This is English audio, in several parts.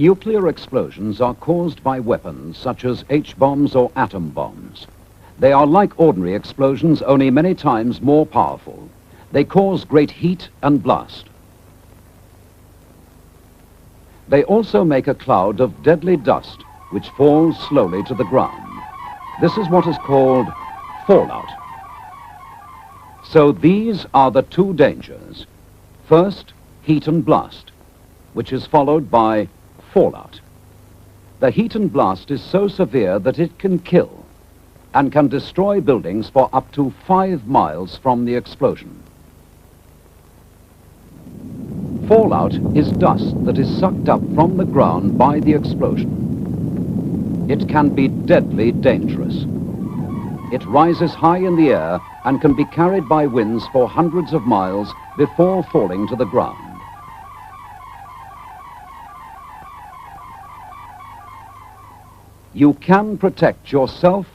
Nuclear explosions are caused by weapons such as H-bombs or atom bombs. They are like ordinary explosions, only many times more powerful. They cause great heat and blast. They also make a cloud of deadly dust, which falls slowly to the ground. This is what is called fallout. So these are the two dangers. First, heat and blast, which is followed by fallout. The heat and blast is so severe that it can kill and can destroy buildings for up to 5 miles from the explosion. Fallout is dust that is sucked up from the ground by the explosion. It can be deadly dangerous. It rises high in the air and can be carried by winds for hundreds of miles before falling to the ground. You can protect yourself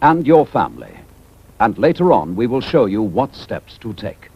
and your family, and later on we will show you what steps to take.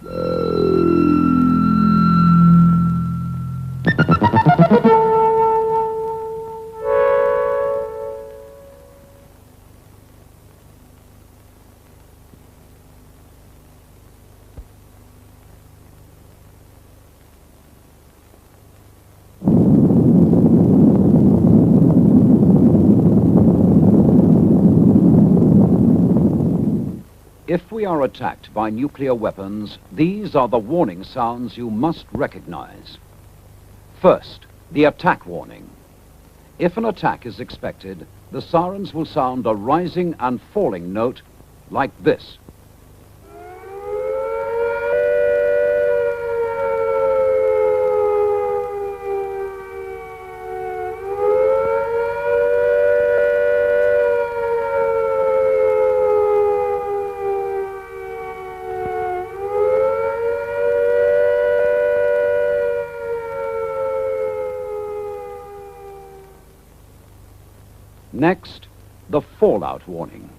If we are attacked by nuclear weapons, these are the warning sounds you must recognize. First, the attack warning. If an attack is expected, the sirens will sound a rising and falling note like this. Next, the fallout warning.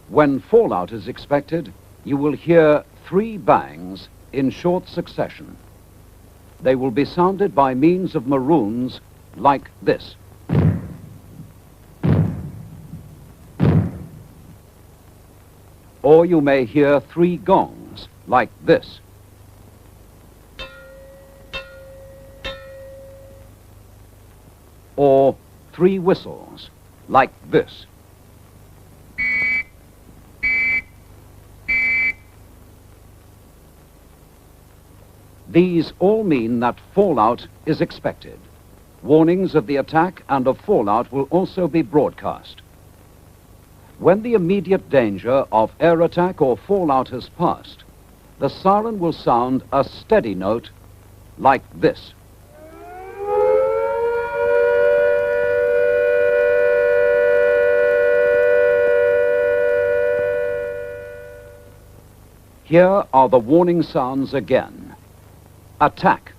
When fallout is expected, you will hear 3 bangs in short succession. They will be sounded by means of maroons like this. Or you may hear 3 gongs like this. Or 3 whistles like this. These all mean that fallout is expected. Warnings of the attack and of fallout will also be broadcast. When the immediate danger of air attack or fallout has passed, the siren will sound a steady note like this. Here are the warning sounds again. Attack.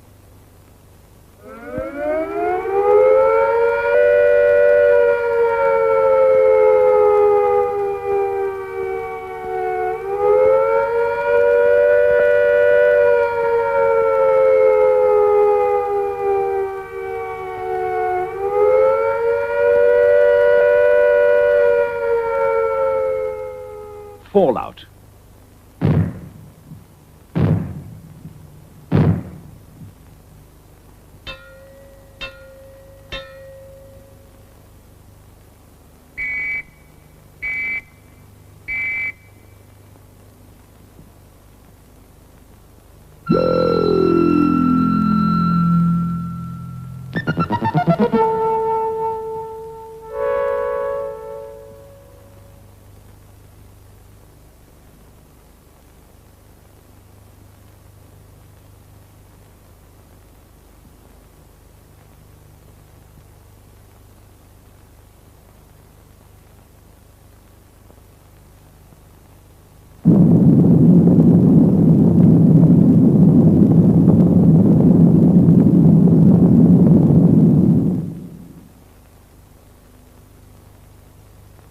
Fallout.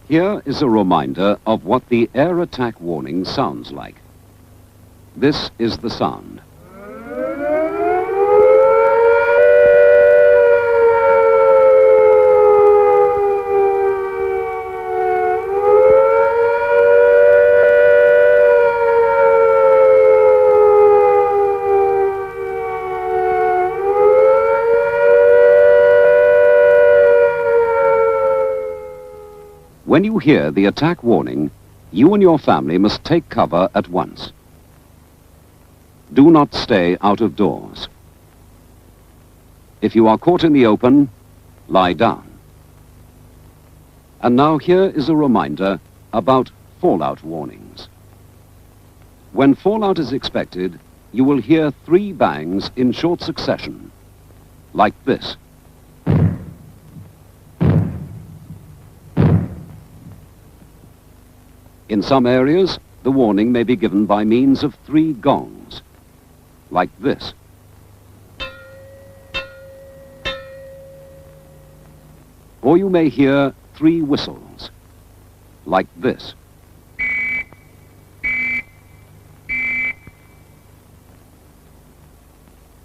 Here is a reminder of what the air attack warning sounds like. This is the sound. When you hear the attack warning, you and your family must take cover at once. Do not stay out of doors. If you are caught in the open, lie down. And now here is a reminder about fallout warnings. When fallout is expected, you will hear 3 bangs in short succession, like this. In some areas, the warning may be given by means of 3 gongs, like this. Or you may hear 3 whistles, like this.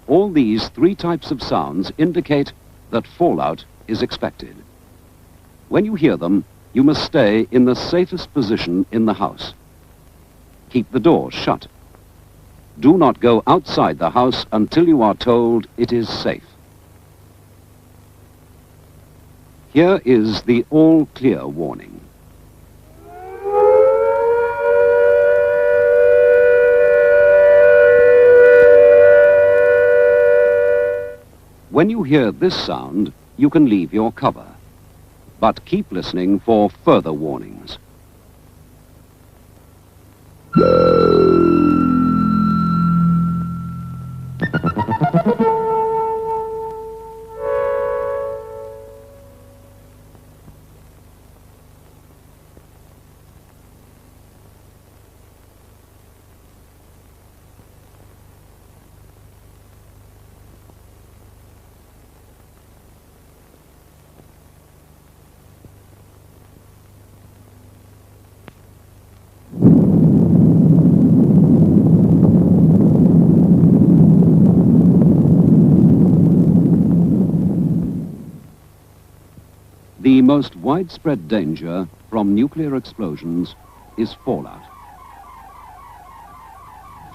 All these 3 types of sounds indicate that fallout is expected. When you hear them, you must stay in the safest position in the house. Keep the doors shut. Do not go outside the house until you are told it is safe. Here is the all clear warning. When you hear this sound, you can leave your cover, but keep listening for further warnings. The most widespread danger from nuclear explosions is fallout.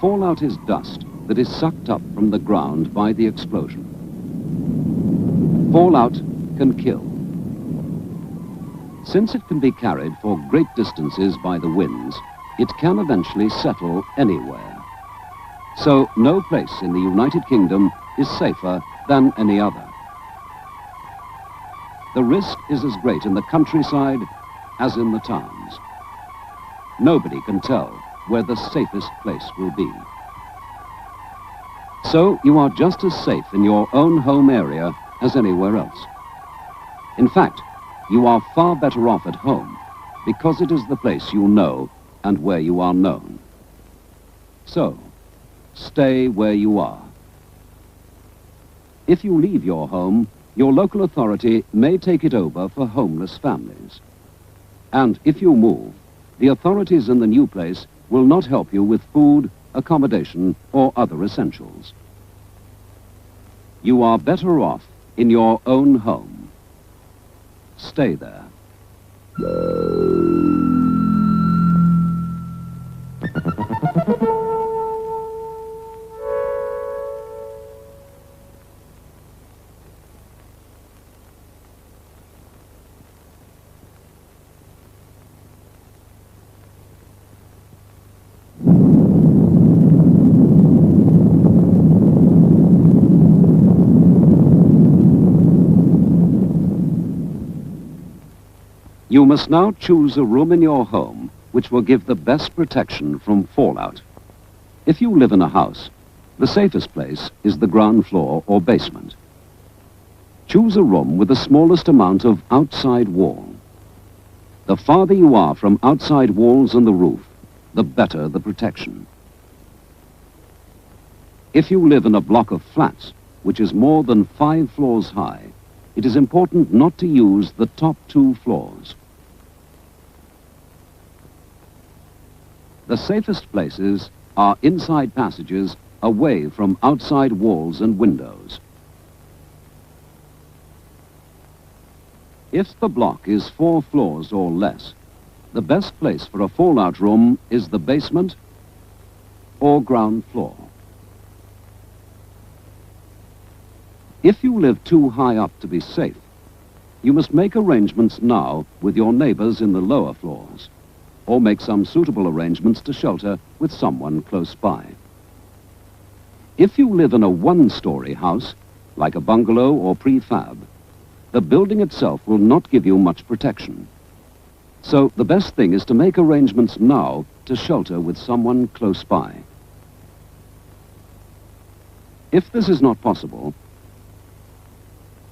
Fallout is dust that is sucked up from the ground by the explosion. Fallout can kill. Since it can be carried for great distances by the winds, it can eventually settle anywhere. So no place in the United Kingdom is safer than any other. The risk is as great in the countryside as in the towns. Nobody can tell where the safest place will be. So you are just as safe in your own home area as anywhere else. In fact, you are far better off at home because it is the place you know and where you are known. So, stay where you are. If you leave your home, your local authority may take it over for homeless families. And if you move, the authorities in the new place will not help you with food, accommodation, or other essentials. You are better off in your own home. Stay there. You must now choose a room in your home which will give the best protection from fallout. If you live in a house, the safest place is the ground floor or basement. Choose a room with the smallest amount of outside wall. The farther you are from outside walls and the roof, the better the protection. If you live in a block of flats, which is more than 5 floors high, it is important not to use the top 2 floors. The safest places are inside passages away from outside walls and windows. If the block is 4 floors or less, the best place for a fallout room is the basement or ground floor. If you live too high up to be safe, You must make arrangements now with your neighbors in the lower floors, or make some suitable arrangements to shelter with someone close by. If you live in a one-story house, like a bungalow or prefab, the building itself will not give you much protection. So the best thing is to make arrangements now to shelter with someone close by. If this is not possible,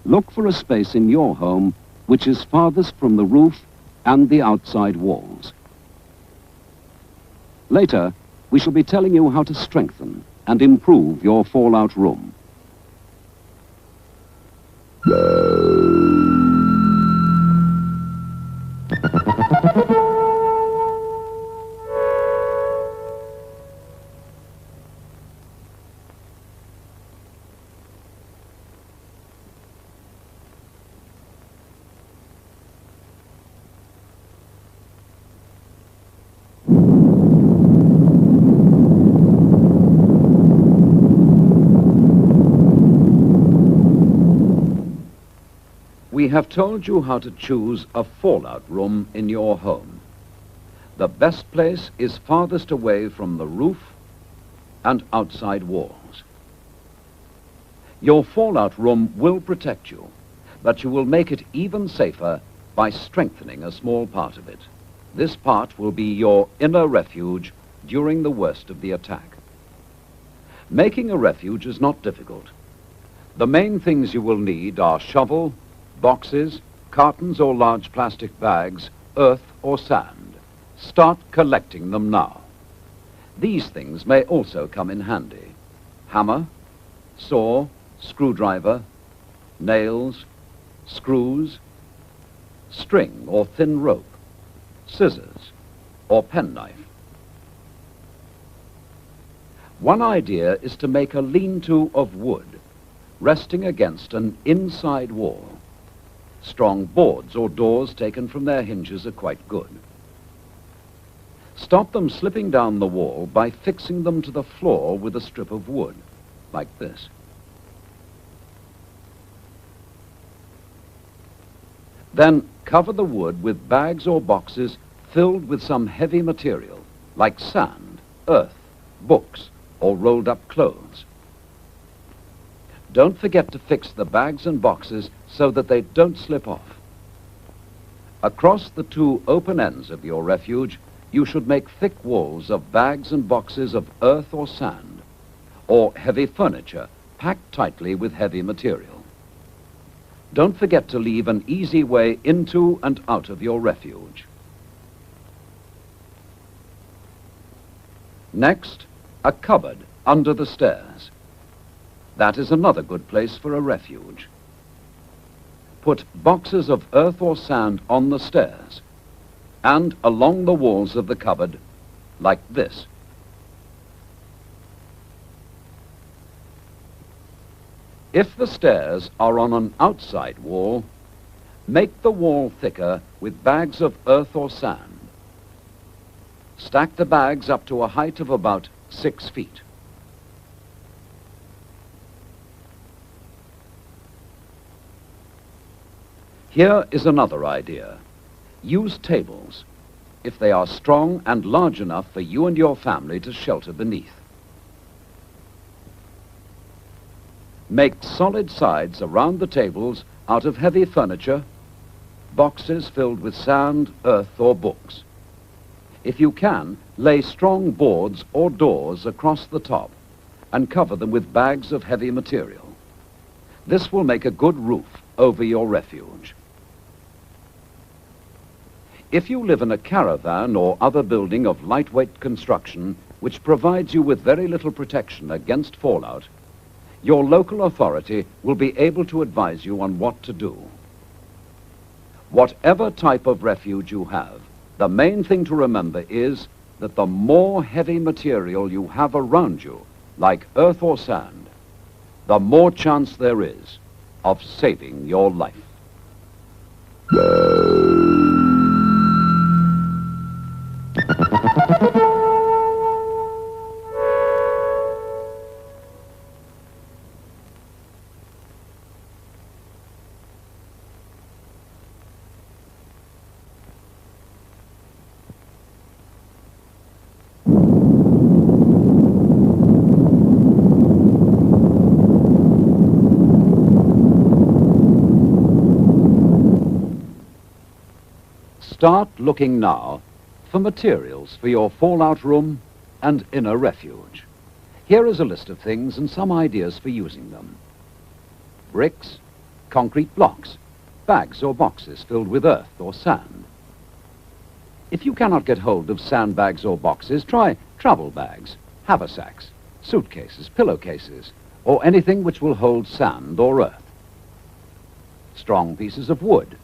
look for a space in your home which is farthest from the roof and the outside walls. Later, we shall be telling you how to strengthen and improve your fallout room. We have told you how to choose a fallout room in your home. The best place is farthest away from the roof and outside walls. Your fallout room will protect you, but you will make it even safer by strengthening a small part of it. This part will be your inner refuge during the worst of the attack. Making a refuge is not difficult. The main things you will need are shovel, boxes, cartons or large plastic bags, earth or sand. Start collecting them now. These things may also come in handy. Hammer, saw, screwdriver, nails, screws, string or thin rope, scissors or penknife. One idea is to make a lean-to of wood, resting against an inside wall. Strong boards or doors taken from their hinges are quite good. Stop them slipping down the wall by fixing them to the floor with a strip of wood, like this. Then cover the wood with bags or boxes filled with some heavy material, like sand, earth, books, or rolled up clothes. Don't forget to fix the bags and boxes so that they don't slip off. Across the two open ends of your refuge, you should make thick walls of bags and boxes of earth or sand, or heavy furniture packed tightly with heavy material. Don't forget to leave an easy way into and out of your refuge. Next, a cupboard under the stairs. That is another good place for a refuge. Put boxes of earth or sand on the stairs and along the walls of the cupboard, like this. If the stairs are on an outside wall, make the wall thicker with bags of earth or sand. Stack the bags up to a height of about 6 feet. Here is another idea. Use tables, if they are strong and large enough for you and your family to shelter beneath. Make solid sides around the tables out of heavy furniture, boxes filled with sand, earth, or books. If you can, lay strong boards or doors across the top and cover them with bags of heavy material. This will make a good roof over your refuge. If you live in a caravan or other building of lightweight construction which provides you with very little protection against fallout, your local authority will be able to advise you on what to do. Whatever type of refuge you have, the main thing to remember is that the more heavy material you have around you, like earth or sand, the more chance there is of saving your life. Start looking now for materials for your fallout room and inner refuge. Here is a list of things and some ideas for using them. Bricks, concrete blocks, bags or boxes filled with earth or sand. If you cannot get hold of sandbags or boxes, try travel bags, haversacks, suitcases, pillowcases, or anything which will hold sand or earth. Strong pieces of wood,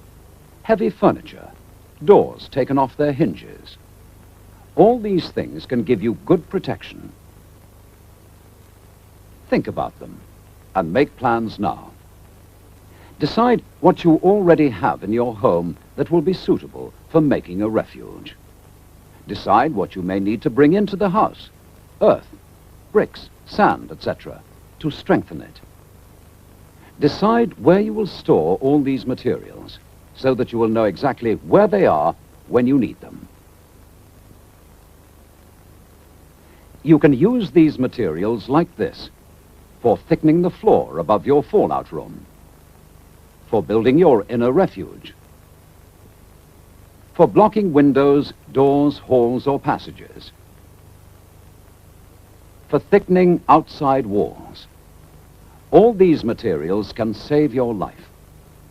heavy furniture, doors taken off their hinges. All these things can give you good protection. Think about them and make plans now. Decide what you already have in your home that will be suitable for making a refuge. Decide what you may need to bring into the house, earth, bricks, sand, etc., to strengthen it. Decide where you will store all these materials so that you will know exactly where they are when you need them. You can use these materials like this for thickening the floor above your fallout room, for building your inner refuge, for blocking windows, doors, halls, or passages, for thickening outside walls. All these materials can save your life.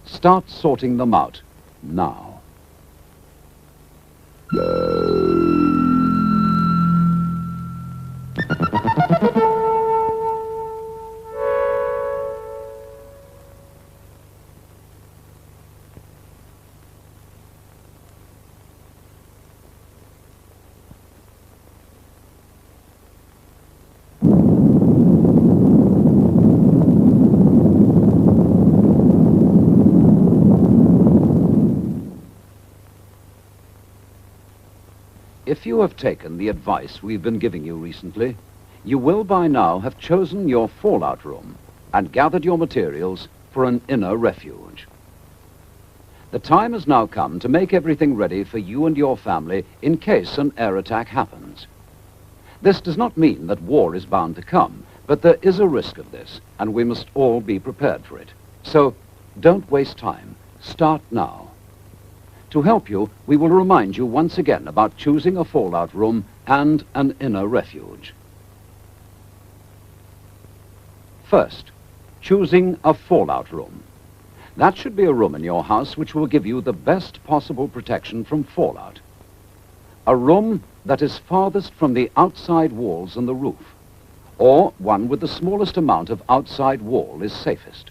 Start sorting them out now. If you have taken the advice we've been giving you recently, you will by now have chosen your fallout room and gathered your materials for an inner refuge. The time has now come to make everything ready for you and your family in case an air attack happens. This does not mean that war is bound to come, but there is a risk of this, and we must all be prepared for it. So don't waste time. Start now. To help you, we will remind you once again about choosing a fallout room and an inner refuge. First, choosing a fallout room. That should be a room in your house which will give you the best possible protection from fallout. A room that is farthest from the outside walls and the roof, or one with the smallest amount of outside wall is safest.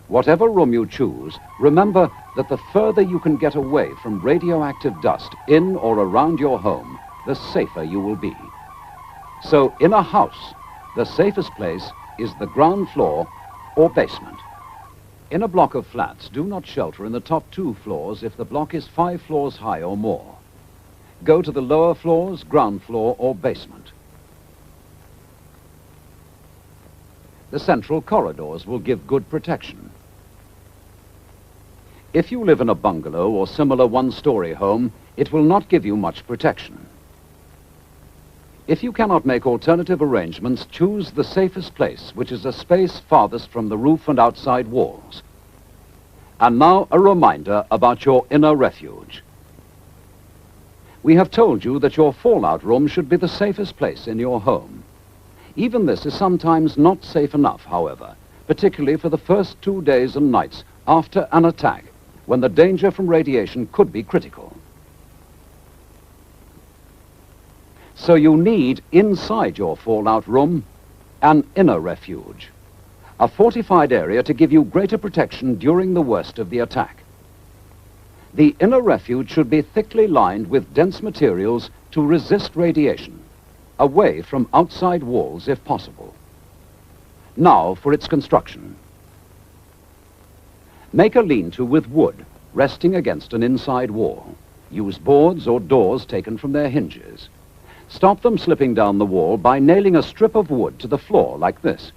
Whatever room you choose, remember that the further you can get away from radioactive dust in or around your home, the safer you will be. So in a house, the safest place is the ground floor or basement. In a block of flats, do not shelter in the top 2 floors if the block is 5 floors high or more. Go to the lower floors, ground floor or basement. The central corridors will give good protection. If you live in a bungalow or similar one-story home, it will not give you much protection. If you cannot make alternative arrangements, choose the safest place, which is a space farthest from the roof and outside walls. And now a reminder about your inner refuge. We have told you that your fallout room should be the safest place in your home. Even this is sometimes not safe enough, however, particularly for the first 2 days and nights after an attack, when the danger from radiation could be critical. So you need, inside your fallout room, an inner refuge, a fortified area to give you greater protection during the worst of the attack. The inner refuge should be thickly lined with dense materials to resist radiation, away from outside walls if possible. Now for its construction. Make a lean-to with wood, resting against an inside wall. Use boards or doors taken from their hinges. Stop them slipping down the wall by nailing a strip of wood to the floor like this.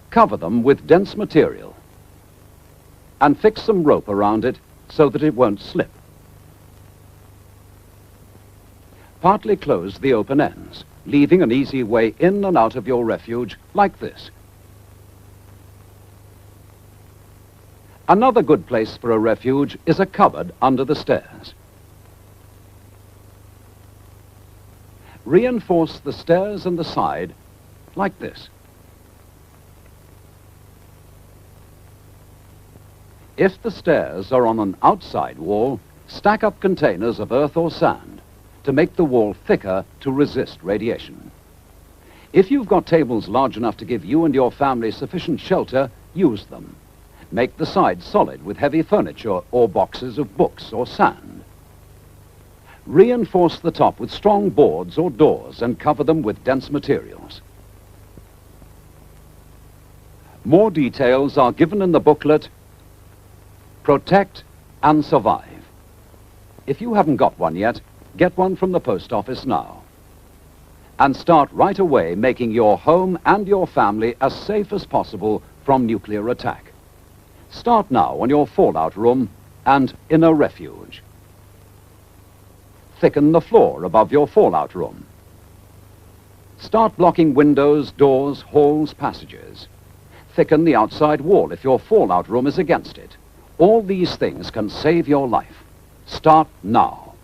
Cover them with dense material and fix some rope around it so that it won't slip. Partly close the open ends, leaving an easy way in and out of your refuge like this. Another good place for a refuge is a cupboard under the stairs. Reinforce the stairs and the side like this. If the stairs are on an outside wall, stack up containers of earth or sand to make the wall thicker to resist radiation. If you've got tables large enough to give you and your family sufficient shelter, use them. Make the sides solid with heavy furniture or boxes of books or sand. Reinforce the top with strong boards or doors and cover them with dense materials. More details are given in the booklet, Protect and Survive. If you haven't got one yet, get one from the post office now. And start right away making your home and your family as safe as possible from nuclear attack. Start now on your fallout room and in a refuge. Thicken the floor above your fallout room. Start blocking windows, doors, halls, passages. Thicken the outside wall if your fallout room is against it. All these things can save your life. Start now.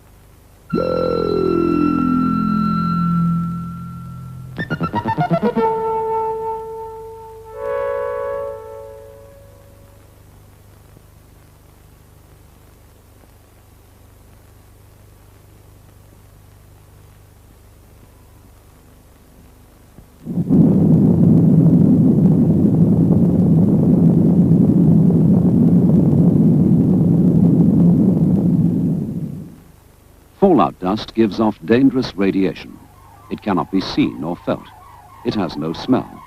Fallout dust gives off dangerous radiation. It cannot be seen or felt. It has no smell.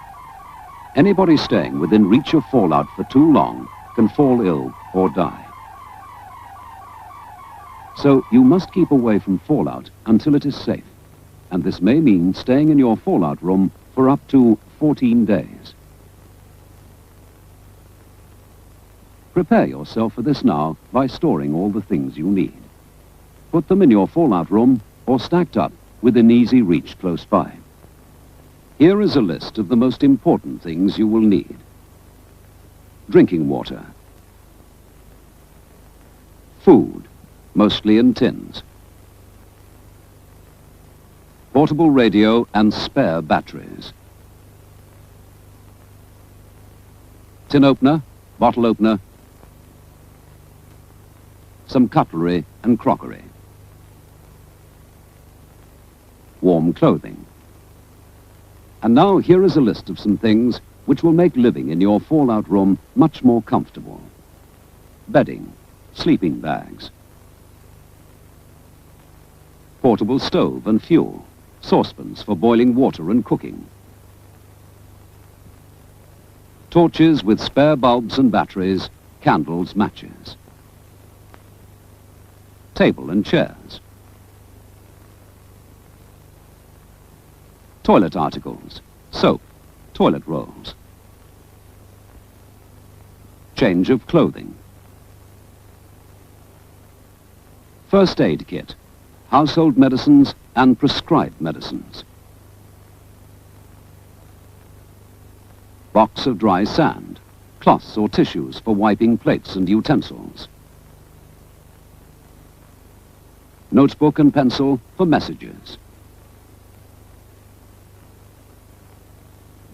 Anybody staying within reach of fallout for too long can fall ill or die. So you must keep away from fallout until it is safe. And this may mean staying in your fallout room for up to 14 days. Prepare yourself for this now by storing all the things you need. Put them in your fallout room or stacked up within easy reach close by. Here is a list of the most important things you will need. Drinking water. Food, mostly in tins. Portable radio and spare batteries. Tin opener, bottle opener, some cutlery and crockery. Warm clothing. And now here is a list of some things which will make living in your fallout room much more comfortable. Bedding, sleeping bags, portable stove and fuel, saucepans for boiling water and cooking, torches with spare bulbs and batteries, candles, matches, table and chairs, toilet articles, soap, toilet rolls, change of clothing, first aid kit, household medicines and prescribed medicines, box of dry sand, cloths or tissues for wiping plates and utensils, notebook and pencil for messages,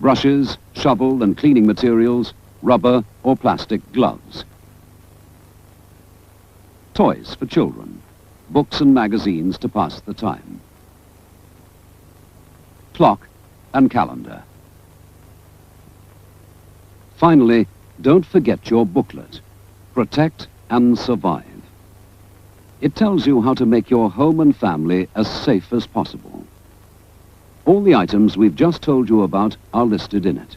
brushes, shovel and cleaning materials, rubber or plastic gloves. Toys for children, books and magazines to pass the time. Clock and calendar. Finally, don't forget your booklet, Protect and Survive. It tells you how to make your home and family as safe as possible. All the items we've just told you about are listed in it.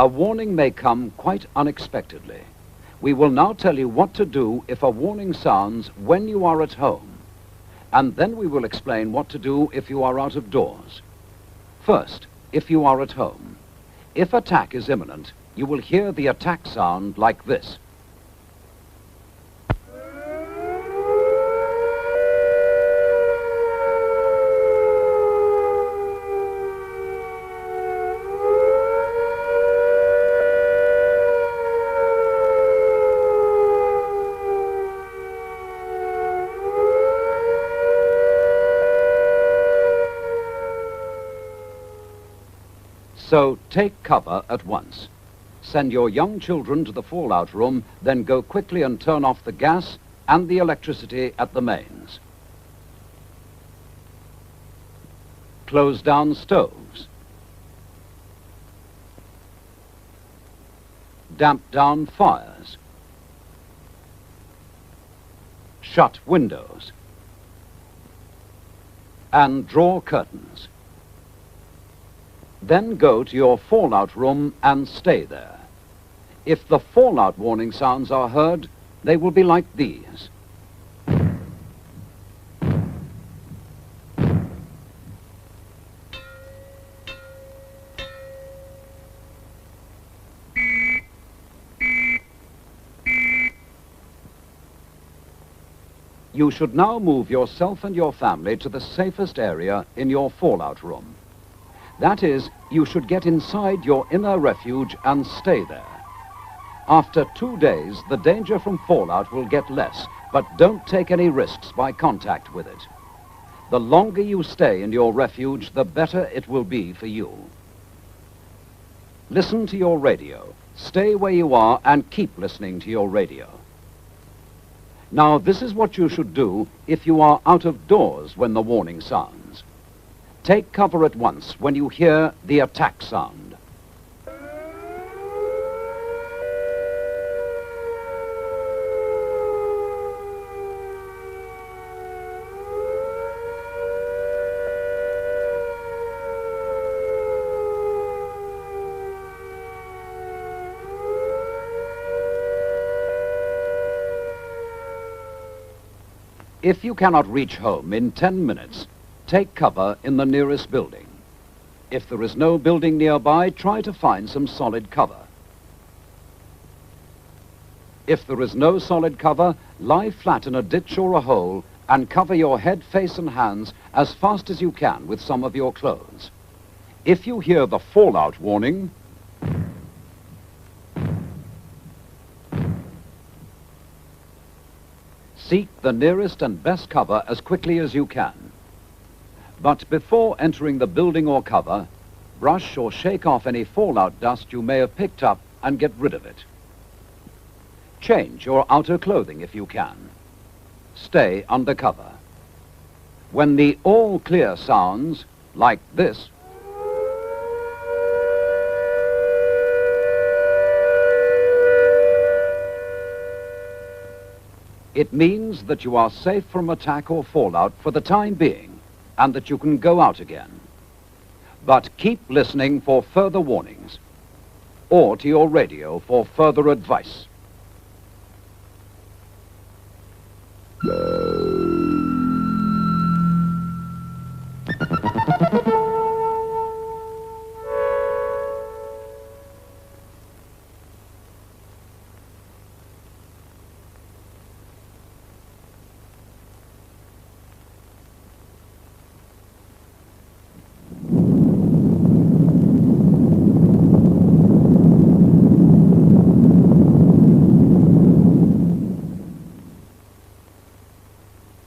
A warning may come quite unexpectedly. We will now tell you what to do if a warning sounds when you are at home, and then we will explain what to do if you are out of doors. First, if you are at home. If attack is imminent, you will hear the attack sound like this. So take cover at once. Send your young children to the fallout room, then go quickly and turn off the gas and the electricity at the mains. Close down stoves. Damp down fires. Shut windows. And draw curtains. Then go to your fallout room and stay there. If the fallout warning sounds are heard, they will be like these. You should now move yourself and your family to the safest area in your fallout room. That is, you should get inside your inner refuge and stay there. After 2 days, the danger from fallout will get less, but don't take any risks by contact with it. The longer you stay in your refuge, the better it will be for you. Listen to your radio. Stay where you are and keep listening to your radio. Now, this is what you should do if you are out of doors when the warning sounds. Take cover at once when you hear the attack sound. If you cannot reach home in 10 minutes, take cover in the nearest building. If there is no building nearby, try to find some solid cover. If there is no solid cover, lie flat in a ditch or a hole and cover your head, face and hands as fast as you can with some of your clothes. If you hear the fallout warning, seek the nearest and best cover as quickly as you can. But before entering the building or cover, brush or shake off any fallout dust you may have picked up and get rid of it. Change your outer clothing if you can. Stay under cover. When the all clear sounds, like this, it means that you are safe from attack or fallout for the time being, and that you can go out again. But keep listening for further warnings, or to your radio for further advice.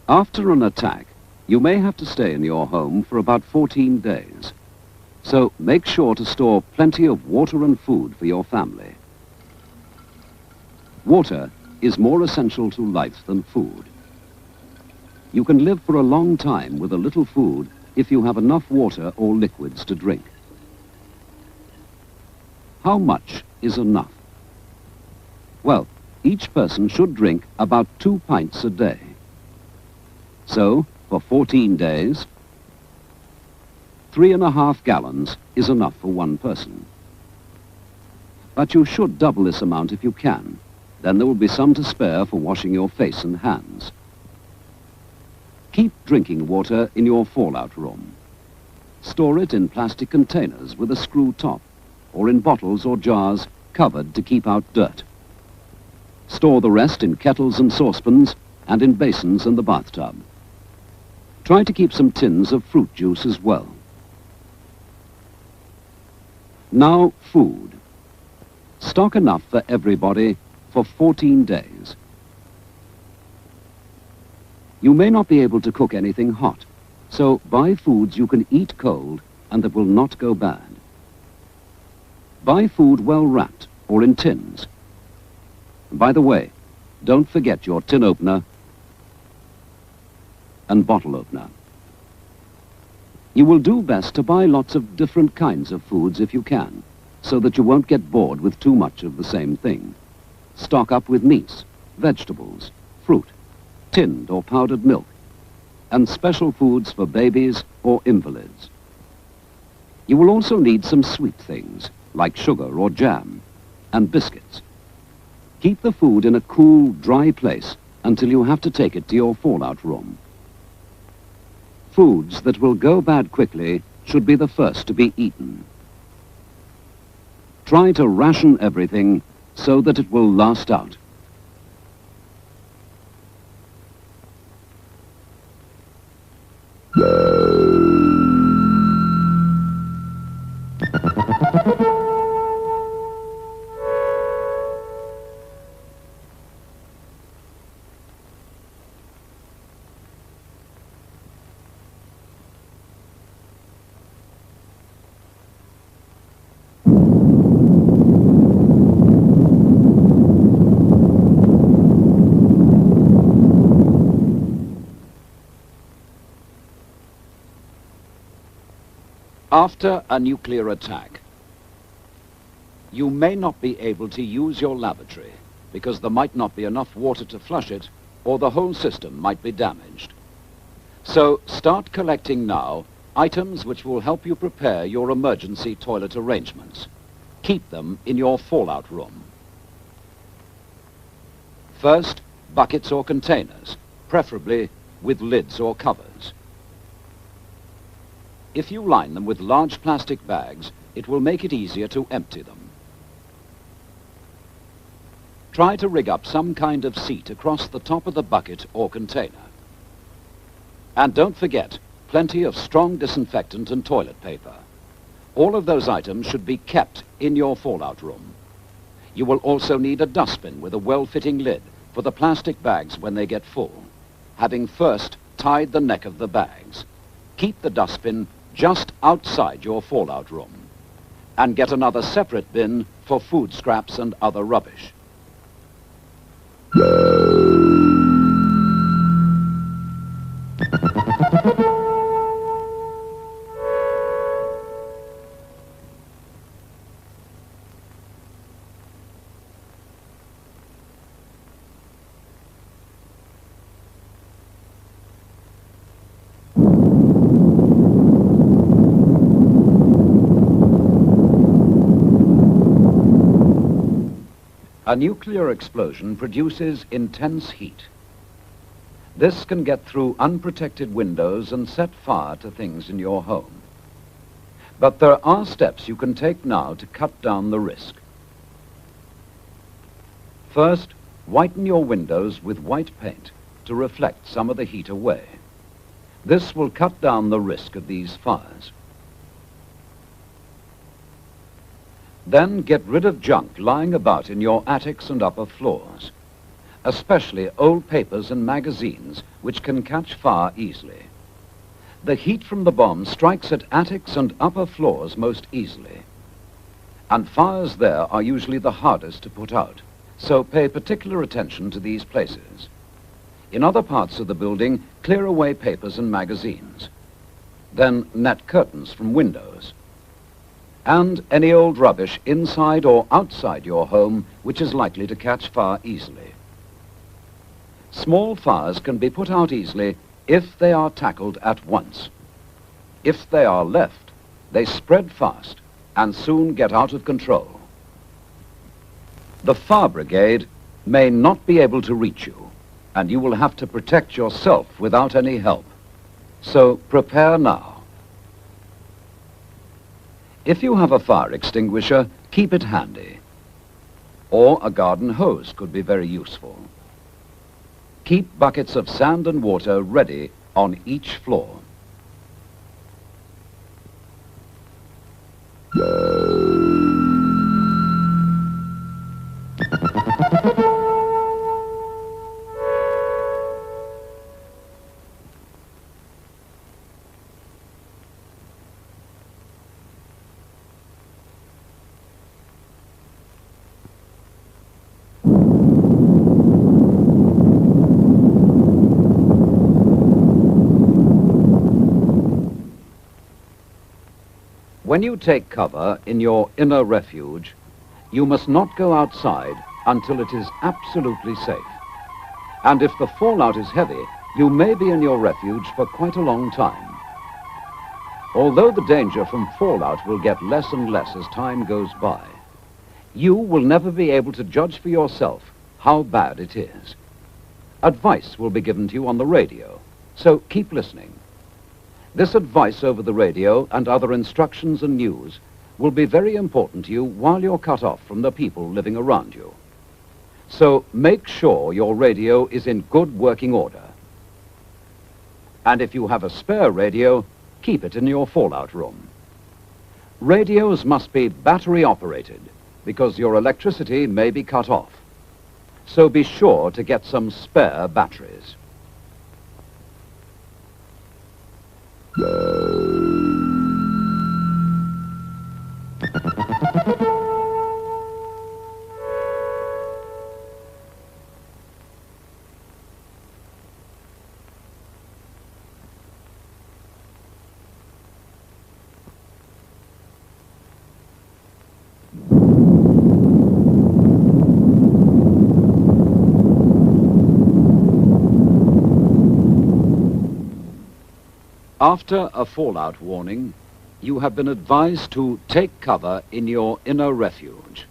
After an attack, you may have to stay in your home for about 14 days. So make sure to store plenty of water and food for your family. Water is more essential to life than food. You can live for a long time with a little food if you have enough water or liquids to drink. How much is enough? Well, each person should drink about 2 pints a day. So, for 14 days, 3.5 gallons is enough for one person. But you should double this amount if you can. Then there will be some to spare for washing your face and hands. Keep drinking water in your fallout room. Store it in plastic containers with a screw top, or in bottles or jars covered to keep out dirt. Store the rest in kettles and saucepans and in basins in the bathtub. Try to keep some tins of fruit juice as well. Now, food. Stock enough for everybody for 14 days. You may not be able to cook anything hot, so buy foods you can eat cold and that will not go bad. Buy food well wrapped or in tins. By the way, don't forget your tin opener and bottle opener. You will do best to buy lots of different kinds of foods if you can, so that you won't get bored with too much of the same thing. Stock up with meats, vegetables, fruit, tinned or powdered milk, and special foods for babies or invalids. You will also need some sweet things, like sugar or jam, and biscuits. Keep the food in a cool, dry place until you have to take it to your fallout room. Foods that will go bad quickly should be the first to be eaten. Try to ration everything so that it will last out. After a nuclear attack, you may not be able to use your lavatory because there might not be enough water to flush it, or the whole system might be damaged. So start collecting now items which will help you prepare your emergency toilet arrangements. Keep them in your fallout room. First, buckets or containers, preferably with lids or covers. If you line them with large plastic bags, it will make it easier to empty them. Try to rig up some kind of seat across the top of the bucket or container. And don't forget, plenty of strong disinfectant and toilet paper. All of those items should be kept in your fallout room. You will also need a dustbin with a well-fitting lid for the plastic bags when they get full, having first tied the neck of the bags. Keep the dustbin just outside your fallout room, and get another separate bin for food scraps and other rubbish. A nuclear explosion produces intense heat. This can get through unprotected windows and set fire to things in your home. But there are steps you can take now to cut down the risk. First, whiten your windows with white paint to reflect some of the heat away. This will cut down the risk of these fires. Then get rid of junk lying about in your attics and upper floors, especially old papers and magazines which can catch fire easily. The heat from the bomb strikes at attics and upper floors most easily, and fires there are usually the hardest to put out, so pay particular attention to these places. In other parts of the building, clear away papers and magazines. Then net curtains from windows, and any old rubbish inside or outside your home which is likely to catch fire easily. Small fires can be put out easily if they are tackled at once. If they are left, they spread fast and soon get out of control. The fire brigade may not be able to reach you, and you will have to protect yourself without any help. So prepare now. If you have a fire extinguisher, keep it handy. Or a garden hose could be very useful. Keep buckets of sand and water ready on each floor. When you take cover in your inner refuge, you must not go outside until it is absolutely safe. And if the fallout is heavy, you may be in your refuge for quite a long time. Although the danger from fallout will get less and less as time goes by, you will never be able to judge for yourself how bad it is. Advice will be given to you on the radio, so keep listening. This advice over the radio and other instructions and news will be very important to you while you're cut off from the people living around you. So make sure your radio is in good working order. And if you have a spare radio, keep it in your fallout room. Radios must be battery operated because your electricity may be cut off. So be sure to get some spare batteries. After a fallout warning, you have been advised to take cover in your inner refuge.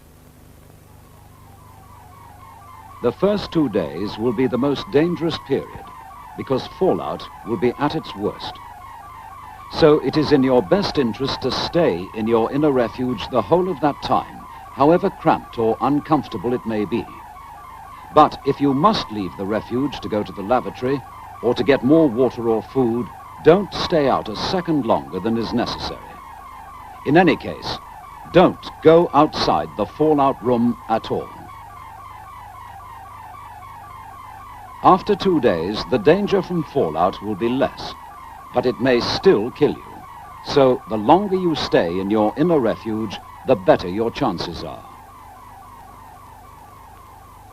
The first 2 days will be the most dangerous period because fallout will be at its worst. So it is in your best interest to stay in your inner refuge the whole of that time, however cramped or uncomfortable it may be. But if you must leave the refuge to go to the lavatory or to get more water or food, don't stay out a second longer than is necessary. In any case, don't go outside the fallout room at all. After 2 days, the danger from fallout will be less, but it may still kill you. So the longer you stay in your inner refuge, the better your chances are.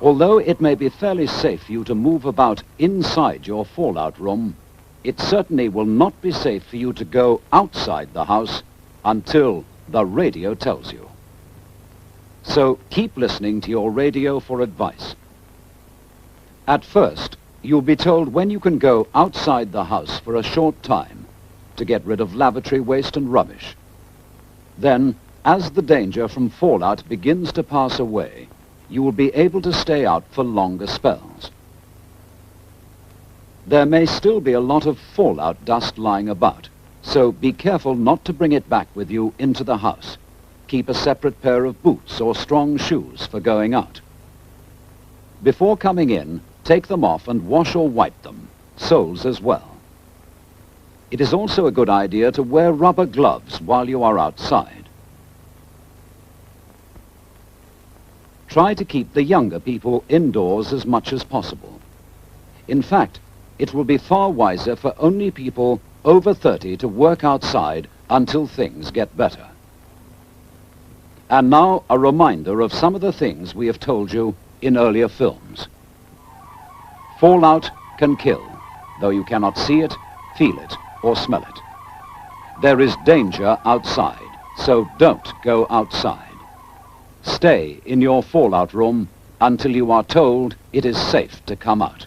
Although it may be fairly safe for you to move about inside your fallout room, it certainly will not be safe for you to go outside the house until the radio tells you. So keep listening to your radio for advice. At first, you'll be told when you can go outside the house for a short time to get rid of lavatory waste and rubbish. Then, as the danger from fallout begins to pass away, you will be able to stay out for longer spells. There may still be a lot of fallout dust lying about, so be careful not to bring it back with you into the house. Keep a separate pair of boots or strong shoes for going out. Before coming in, take them off and wash or wipe them, soles as well. It is also a good idea to wear rubber gloves while you are outside. Try to keep the younger people indoors as much as possible. In fact, it will be far wiser for only people over 30 to work outside until things get better. And now a reminder of some of the things we have told you in earlier films. Fallout can kill, though you cannot see it, feel it, or smell it. There is danger outside, so don't go outside. Stay in your fallout room until you are told it is safe to come out.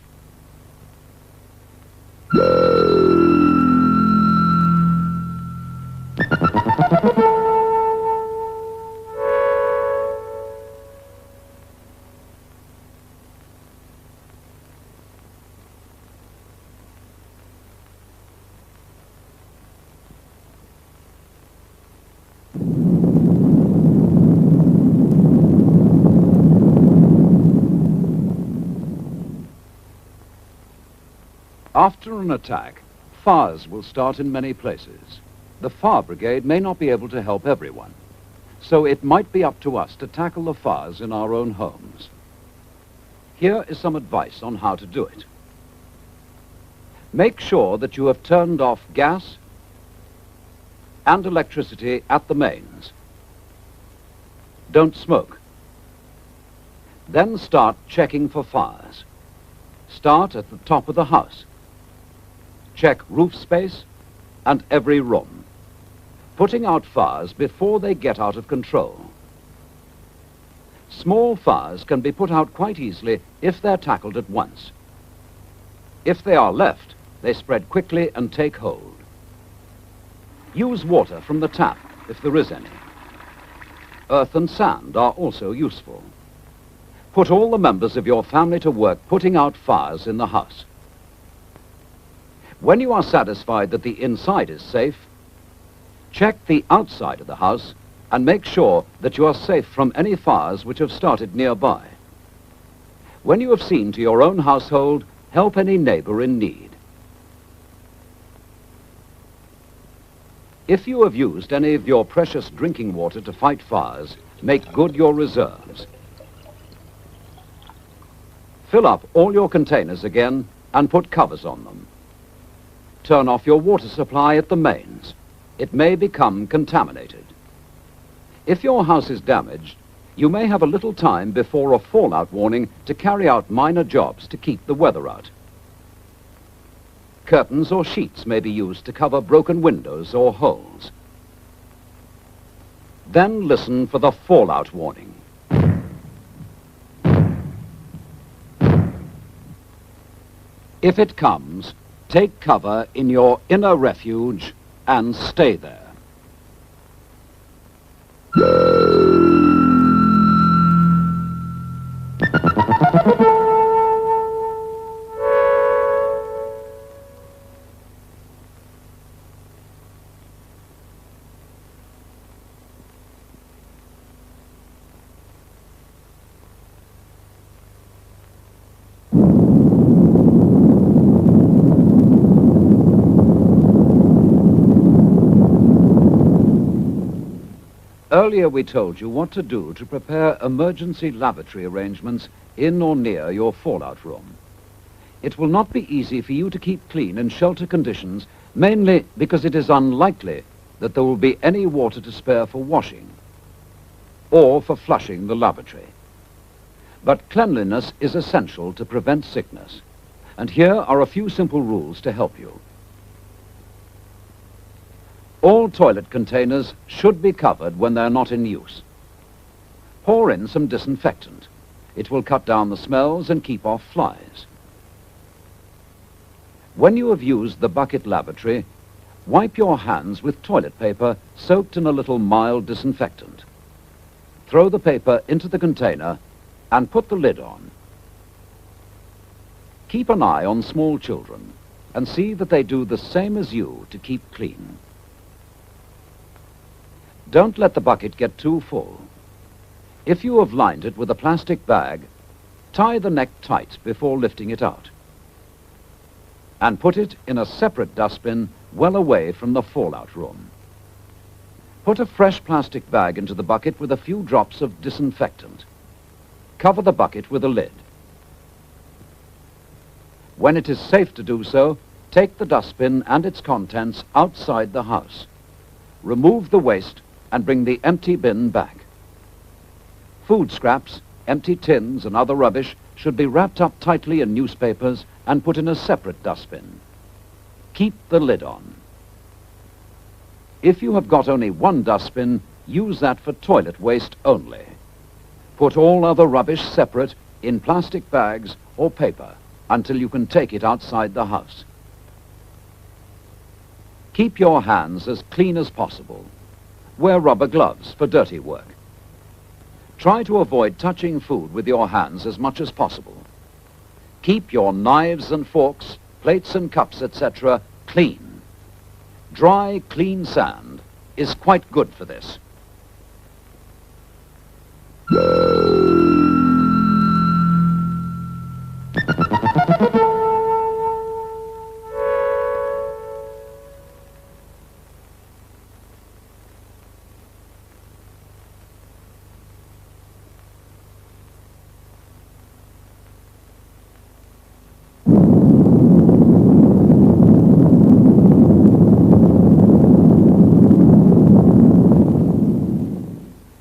After an attack, fires will start in many places. The fire brigade may not be able to help everyone, so it might be up to us to tackle the fires in our own homes. Here is some advice on how to do it. Make sure that you have turned off gas and electricity at the mains. Don't smoke. Then start checking for fires. Start at the top of the house. Check roof space and every room, putting out fires before they get out of control. Small fires can be put out quite easily if they're tackled at once. If they are left, they spread quickly and take hold. Use water from the tap if there is any. Earth and sand are also useful. Put all the members of your family to work putting out fires in the house. When you are satisfied that the inside is safe, check the outside of the house and make sure that you are safe from any fires which have started nearby. When you have seen to your own household, help any neighbor in need. If you have used any of your precious drinking water to fight fires, make good your reserves. Fill up all your containers again and put covers on them. Turn off your water supply at the mains. It may become contaminated. If your house is damaged, you may have a little time before a fallout warning to carry out minor jobs to keep the weather out. Curtains or sheets may be used to cover broken windows or holes. Then listen for the fallout warning. If it comes, take cover in your inner refuge and stay there. Earlier we told you what to do to prepare emergency lavatory arrangements in or near your fallout room. It will not be easy for you to keep clean in shelter conditions, mainly because it is unlikely that there will be any water to spare for washing or for flushing the lavatory. But cleanliness is essential to prevent sickness, and here are a few simple rules to help you. All toilet containers should be covered when they're not in use. Pour in some disinfectant. It will cut down the smells and keep off flies. When you have used the bucket lavatory, wipe your hands with toilet paper soaked in a little mild disinfectant. Throw the paper into the container and put the lid on. Keep an eye on small children and see that they do the same as you to keep clean. Don't let the bucket get too full. If you have lined it with a plastic bag, tie the neck tight before lifting it out. And put it in a separate dustbin well away from the fallout room. Put a fresh plastic bag into the bucket with a few drops of disinfectant. Cover the bucket with a lid. When it is safe to do so, take the dustbin and its contents outside the house. Remove the waste and bring the empty bin back. Food scraps, empty tins and other rubbish should be wrapped up tightly in newspapers and put in a separate dustbin. Keep the lid on. If you have got only one dustbin, use that for toilet waste only. Put all other rubbish separate in plastic bags or paper until you can take it outside the house. Keep your hands as clean as possible. Wear rubber gloves for dirty work. Try to avoid touching food with your hands as much as possible. Keep your knives and forks, plates and cups, etc. clean. Dry, clean sand is quite good for this.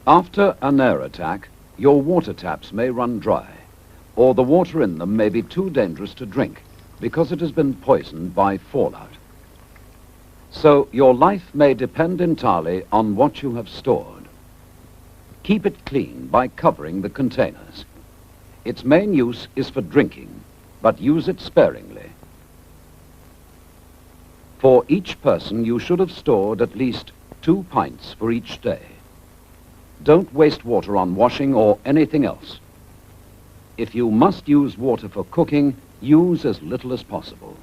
After an air attack, your water taps may run dry, or the water in them may be too dangerous to drink because it has been poisoned by fallout. So your life may depend entirely on what you have stored. Keep it clean by covering the containers. Its main use is for drinking, but use it sparingly. For each person, you should have stored at least 2 pints for each day. Don't waste water on washing or anything else. If you must use water for cooking, use as little as possible.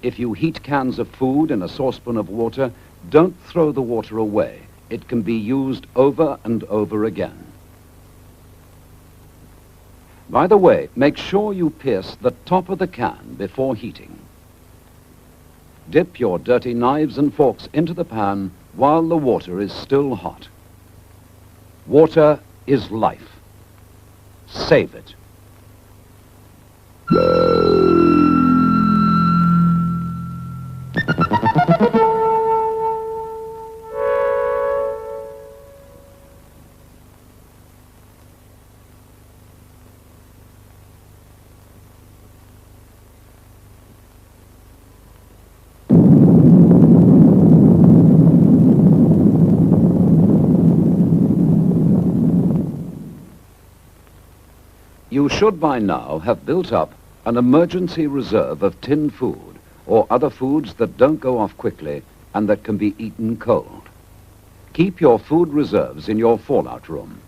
If you heat cans of food in a saucepan of water, don't throw the water away. It can be used over and over again. By the way, make sure you pierce the top of the can before heating. Dip your dirty knives and forks into the pan while the water is still hot. Water is life. Save it. You should by now have built up an emergency reserve of tinned food or other foods that don't go off quickly and that can be eaten cold. Keep your food reserves in your fallout room.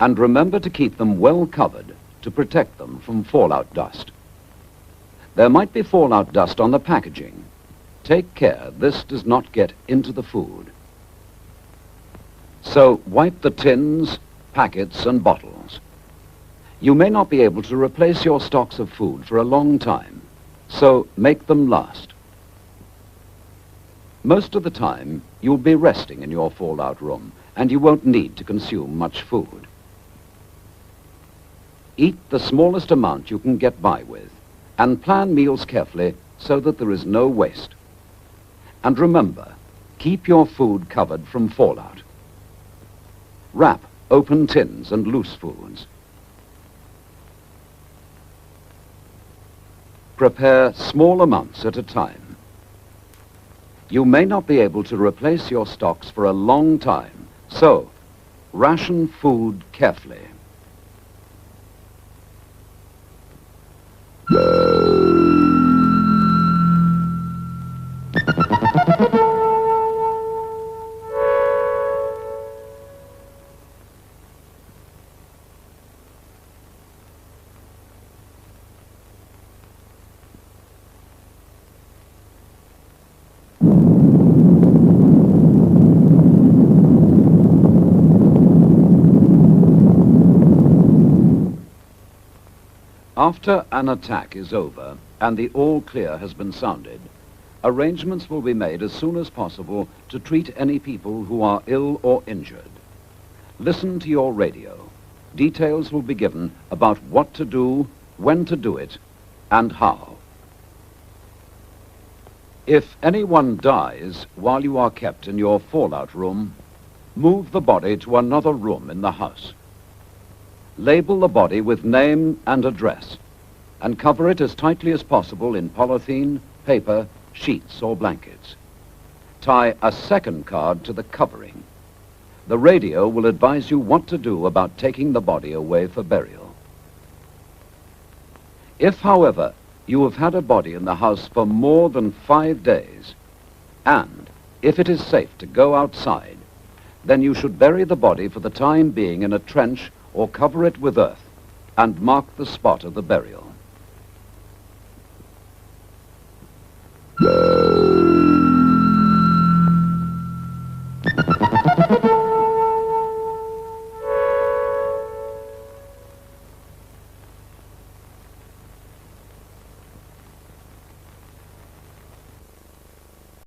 And remember to keep them well covered to protect them from fallout dust. There might be fallout dust on the packaging. Take care this does not get into the food. So wipe the tins, packets, and bottles. You may not be able to replace your stocks of food for a long time, so make them last. Most of the time, you'll be resting in your fallout room, and you won't need to consume much food. Eat the smallest amount you can get by with, and plan meals carefully so that there is no waste. And remember, keep your food covered from fallout. Wrap open tins and loose foods. Prepare small amounts at a time. You may not be able to replace your stocks for a long time, so ration food carefully. After an attack is over and the all clear has been sounded, arrangements will be made as soon as possible to treat any people who are ill or injured. Listen to your radio. Details will be given about what to do, when to do it, and how. If anyone dies while you are kept in your fallout room, move the body to another room in the house. Label the body with name and address, and cover it as tightly as possible in polythene, paper, sheets, or blankets. Tie a second card to the covering. The radio will advise you what to do about taking the body away for burial. If, however, you have had a body in the house for more than 5 days, and if it is safe to go outside, then you should bury the body for the time being in a trench or cover it with earth and mark the spot of the burial.